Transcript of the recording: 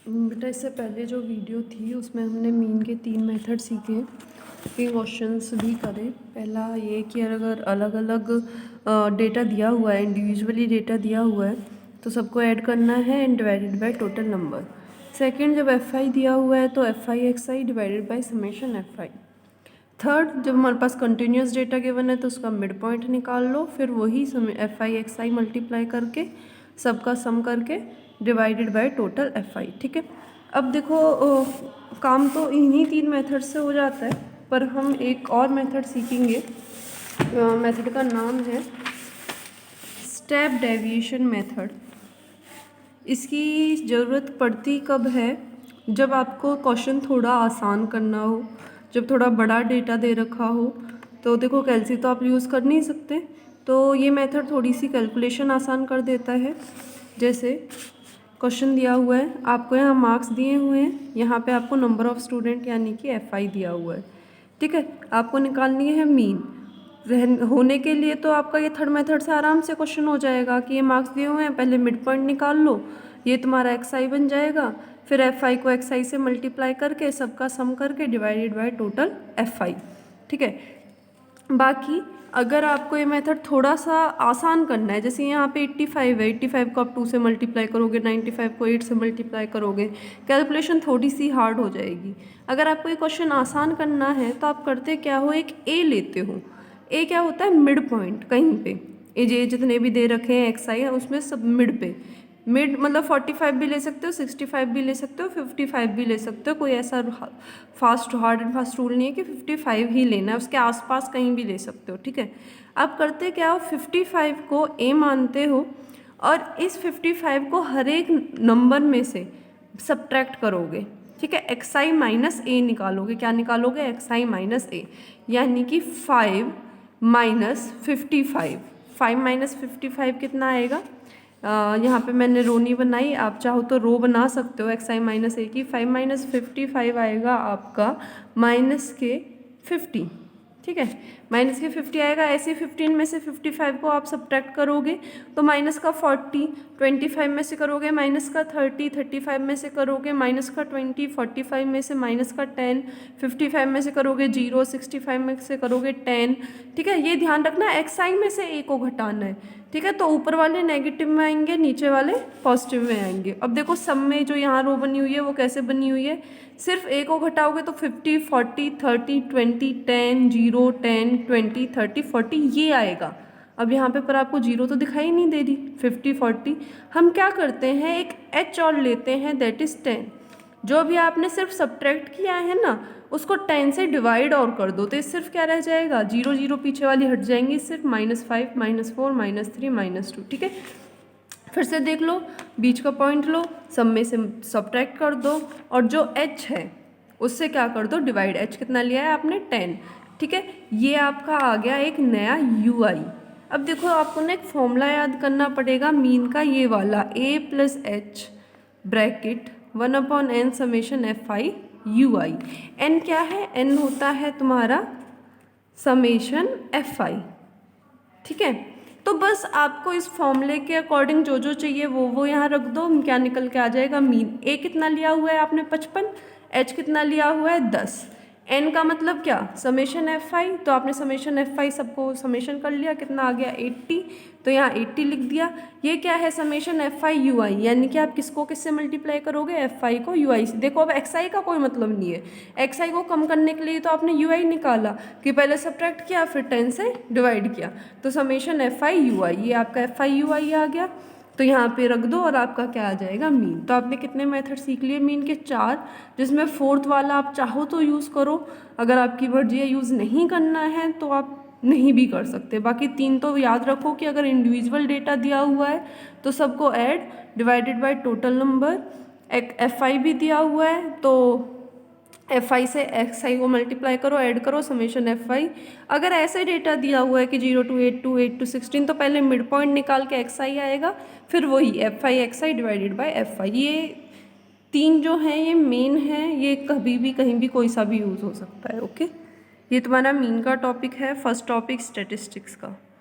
बेटा इससे पहले जो वीडियो थी उसमें हमने मीन के 3 मेथड सीखे, के क्वेश्चंस भी करे। पहला ये कि अगर अलग अलग डेटा दिया हुआ है, इंडिविजुअली डेटा दिया हुआ है तो सबको ऐड करना है and divided by total number. Second, जब एफ आई दिया हुआ है तो F I x I divided by summation F I. Third, जब हमारे पास कंटिन्यूस डेटा गिवन है तो उसका मिड पॉइंट निकाल लो, फिर वही F I x I multiply करके सबका सम करके divided by total F I. ठीक है, अब देखो काम तो इन्हीं 3 मेथड से हो जाता है, पर हम एक और मेथड सीखेंगे। मेथड का नाम है स्टेप डेविएशन मेथड। इसकी ज़रूरत पड़ती कब है? जब आपको क्वेश्चन थोड़ा आसान करना हो, जब थोड़ा बड़ा डेटा दे रखा हो। तो देखो कैलसी तो आप यूज़ कर नहीं सकते, तो ये मेथड थोड़ी सी कैलकुलेशन आसान कर देता है। जैसे क्वेश्चन दिया हुआ है, आपको यहाँ मार्क्स दिए हुए हैं, यहाँ पे आपको नंबर ऑफ़ स्टूडेंट यानी कि एफ आई दिया हुआ है। ठीक है, आपको निकालनी है मीन। होने के लिए तो आपका ये थर्ड मेथड से आराम से क्वेश्चन हो जाएगा कि ये मार्क्स दिए हुए हैं, पहले मिड पॉइंट निकाल लो, ये तुम्हारा एक्स आई बन जाएगा, फिर एफ आई को एक्स आई से मल्टीप्लाई करके सबका सम करके divided by total F I. ठीक है, बाकी अगर आपको ये मेथड थोड़ा सा आसान करना है, जैसे यहाँ पे 85 है, 85 को आप 2 से मल्टीप्लाई करोगे, 95 को 8 से मल्टीप्लाई करोगे, कैलकुलेशन थोड़ी सी हार्ड हो जाएगी। अगर आपको ये क्वेश्चन आसान करना है तो आप करते क्या हो, एक ए लेते हो। ए क्या होता है? मिड पॉइंट कहीं पे। ये जितने भी दे रखे हैं एक्स आई है उसमें सब मिड पे। मिड मतलब 45 भी ले सकते हो, 65 भी ले सकते हो, 55 भी ले सकते हो। कोई ऐसा हार्ड एंड फास्ट रूल नहीं है कि 55 ही लेना है, उसके आसपास कहीं भी ले सकते हो। ठीक है, अब करते क्या हो, 55 को ए मानते हो और इस 55 को हर एक नंबर में से सब्ट्रैक्ट करोगे। ठीक है, एक्स आई माइनस ए निकालोगे। क्या निकालोगे? एक्स आई माइनस ए, यानी कि 5 माइनस 55। 5 माइनस 55 कितना आएगा? यहाँ पे मैंने रो नहीं बनाई, आप चाहो तो रो बना सकते हो एक्स आई माइनस ए की। 5 माइनस 55 आएगा आपका माइनस के 50। ठीक है, माइनस के 50 आएगा। ऐसे 15 में से 55 को आप सब्ट्रैक्ट करोगे तो माइनस का 40, 25 में से करोगे माइनस का 30, 35 में से करोगे माइनस का 20, 45 में से माइनस का 10, 55 में से करोगे 0, 65 में से करोगे 10। ठीक है, ये ध्यान रखना एक्स आई में से ए को घटाना है। ठीक है, तो ऊपर वाले नेगेटिव में आएंगे, नीचे वाले पॉजिटिव में आएंगे। अब देखो सब में जो यहाँ रो बनी हुई है वो कैसे बनी हुई है? सिर्फ ए को घटाओगे तो 50, 40, 30, 20, 10, 0, 10, 20, 30, 40 ये आएगा। अब यहाँ पे पर आपको जीरो तो दिखाई नहीं दे रही, 50, 40। हम क्या करते हैं, एक एच और लेते हैं, दैट इज़ 10। जो भी आपने सिर्फ सब्ट्रैक्ट किया है ना, उसको 10 से डिवाइड और कर दो, तो सिर्फ क्या रह जाएगा, 0, 0 पीछे वाली हट जाएंगी, सिर्फ -5, -4, -3, -2। ठीक है, फिर से देख लो, बीच का पॉइंट लो, सब में से सब्ट्रैक्ट कर दो और जो h है उससे क्या कर दो, डिवाइड। h कितना लिया है आपने? 10। ठीक है, ये आपका आ गया एक नया यू आई। अब देखो आपको ना एक फॉर्मूला याद करना पड़ेगा मीन का, ये वाला a plus H bracket 1/n summation F I you I. n क्या है? n होता है तुम्हारा समेशन एफ आई। ठीक है, तो बस आपको इस फॉर्मूले के अकॉर्डिंग जो जो चाहिए वो यहाँ रख दो, क्या निकल के आ जाएगा मीन। ए कितना लिया हुआ है आपने? 55। एच कितना लिया हुआ है? 10। एन का मतलब क्या? समेशन एफ आई, तो आपने समेशन एफ आई सबको समेशन कर लिया, कितना आ गया? 80, तो यहाँ 80 लिख दिया। ये क्या है? समेशन एफ आई यू आई, यानी कि आप किसको किससे मल्टीप्लाई करोगे? एफ आई को यू आई से। देखो अब एक्स आई का कोई मतलब नहीं है, एक्स आई को कम करने के लिए तो आपने यू आई निकाला कि पहले सब्ट्रैक्ट किया फिर 10 से डिवाइड किया, तो समेशन एफ आई यू आई, ये आपका एफ आई यू आई आ गया। तो यहाँ पे रख दो और आपका क्या आ जाएगा? मीन। तो आपने कितने मेथड सीख लिए मीन के? 4, जिसमें फोर्थ वाला आप चाहो तो यूज़ करो, अगर आपकी मर्जी है यूज़ नहीं करना है तो आप नहीं भी कर सकते। बाकी 3 तो याद रखो कि अगर इंडिविजुअल डेटा दिया हुआ है तो सबको add divided by total number. एक एफ आई भी दिया हुआ है तो एफ आई से एक्स आई को मल्टीप्लाई करो, ऐड करो, समेशन एफ आई। अगर ऐसे डेटा दिया हुआ है कि 0 to 8 to 8 to 16, तो पहले मिड पॉइंट निकाल के एक्स आई आएगा, फिर वही F I x I divided by F I. ये 3 जो हैं ये मेन है, ये कभी भी कहीं भी कोई सा भी यूज़ हो सकता है। ओके, ये तुम्हारा मीन का टॉपिक है, फर्स्ट टॉपिक स्टैटिस्टिक्स का।